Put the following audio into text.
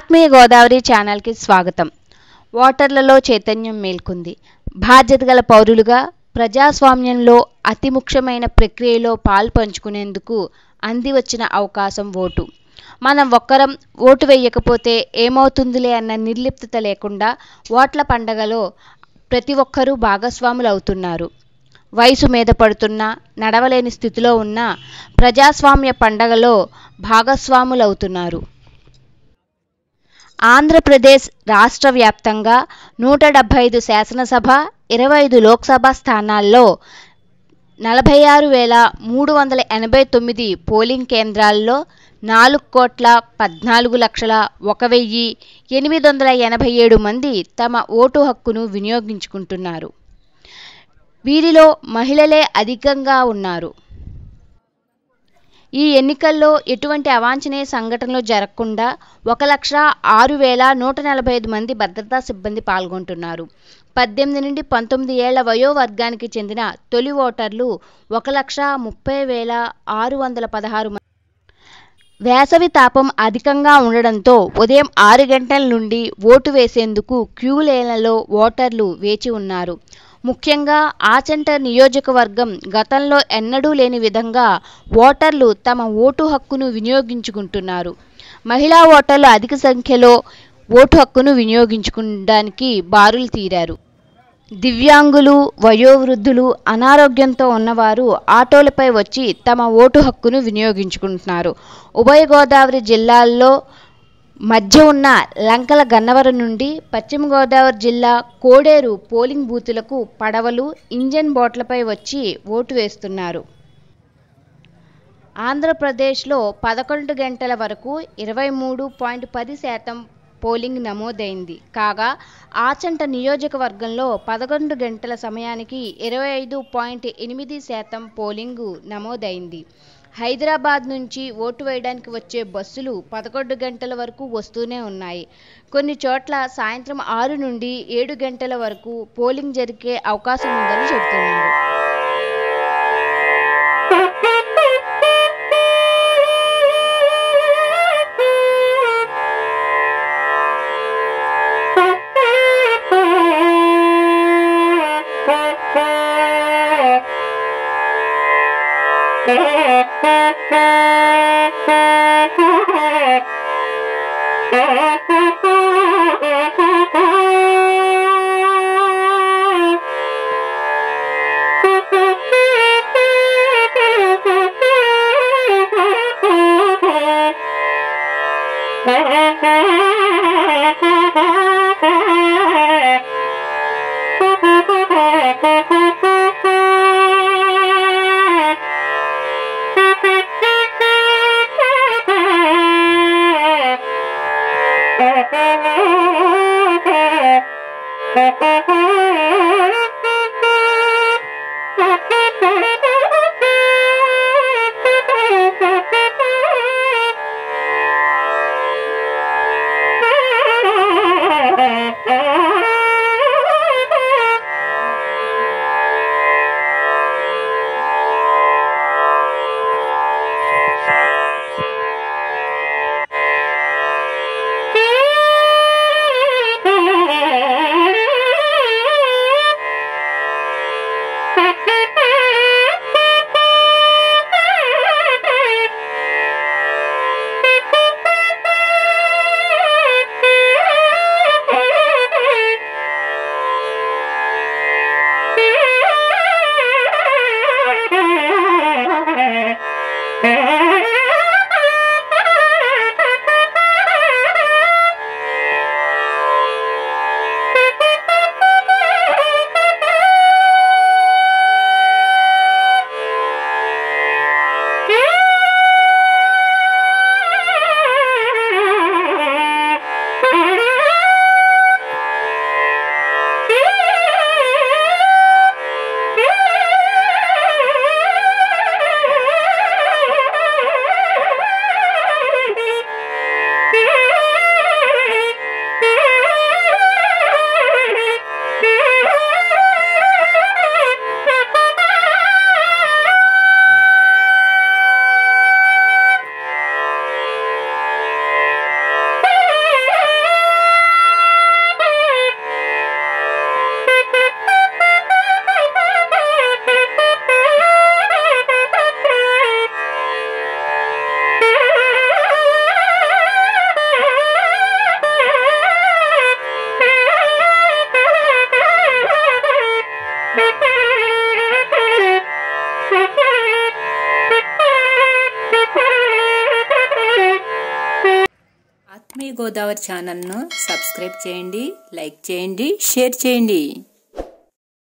ఆత్మీయ గోదావరి ఛానల్కి స్వాగతం. ఓటర్లలో చైతన్యం మేల్కొంది. బాధ్యత గల పౌరులుగా ప్రజాస్వామ్యంలో అతి ముఖ్యమైన ప్రక్రియలో పాల్పంచుకునేందుకు అంది వచ్చిన అవకాశం ఓటు. మనం ఒక్కరం ఓటు వేయకపోతే ఏమవుతుందిలే అన్న నిర్లిప్తత లేకుండా ఓట్ల పండగలో ప్రతి ఒక్కరూ భాగస్వాములు అవుతున్నారు. వయసు మీద పడుతున్నా, నడవలేని స్థితిలో ఉన్న ప్రజాస్వామ్య పండగలో భాగస్వాములవుతున్నారు. ఆంధ్రప్రదేశ్ రాష్ట్ర వ్యాప్తంగా 175 శాసనసభ, 25 లోక్సభ స్థానాల్లో 46,389 పోలింగ్ కేంద్రాల్లో 4,14,01,887 మంది తమ ఓటు హక్కును వినియోగించుకుంటున్నారు. వీరిలో మహిళలే అధికంగా ఉన్నారు. ఈ ఎన్నికల్లో ఎటువంటి అవాంఛనీయ సంఘటనలు జరగకుండా 1,06,145 మంది భద్రతా సిబ్బంది పాల్గొంటున్నారు. 18 నుండి 19 ఏళ్ల వయో వర్గానికి చెందిన తొలి ఓటర్లు 1,30,616 మంది. వేసవి తాపం అధికంగా ఉండడంతో ఉదయం 6 గంటల నుండి ఓటు వేసేందుకు క్యూ లైన్లలో ఓటర్లు వేచి ఉన్నారు. ముఖ్యంగా ఆచంట నియోజకవర్గం గతంలో ఎన్నడూ లేని విధంగా ఓటర్లు తమ ఓటు హక్కును వినియోగించుకుంటున్నారు. మహిళా ఓటర్లు అధిక సంఖ్యలో ఓటు హక్కును వినియోగించుకోవడానికి బారులు తీరారు. దివ్యాంగులు, వయోవృద్ధులు, అనారోగ్యంతో ఉన్నవారు ఆటోలపై వచ్చి తమ ఓటు హక్కును వినియోగించుకుంటున్నారు. ఉభయ గోదావరి జిల్లాల్లో మధ్య ఉన్న లంకల గన్నవరం నుండి పశ్చిమ గోదావరి జిల్లా కోడేరు పోలింగ్ బూతులకు పడవలు, ఇంజన్ బోట్లపై వచ్చి ఓటు వేస్తున్నారు. ఆంధ్రప్రదేశ్లో 11 గంటల వరకు 23.10% పోలింగ్ నమోదైంది. కాగా ఆచంట నియోజకవర్గంలో 11 గంటల సమయానికి 25.8% పోలింగ్ నమోదైంది. హైదరాబాద్ నుంచి ఓటు వేయడానికి వచ్చే బస్సులు 11 గంటల వరకు వస్తూనే ఉన్నాయి. కొన్ని చోట్ల సాయంత్రం 6 నుండి 7 గంటల వరకు పోలింగ్ జరిగే అవకాశం ఉందని చెబుతున్నారు. గోదావరి ఛానల్ను సబ్స్క్రైబ్ చేయండి, లైక్ చేయండి, షేర్ చేయండి.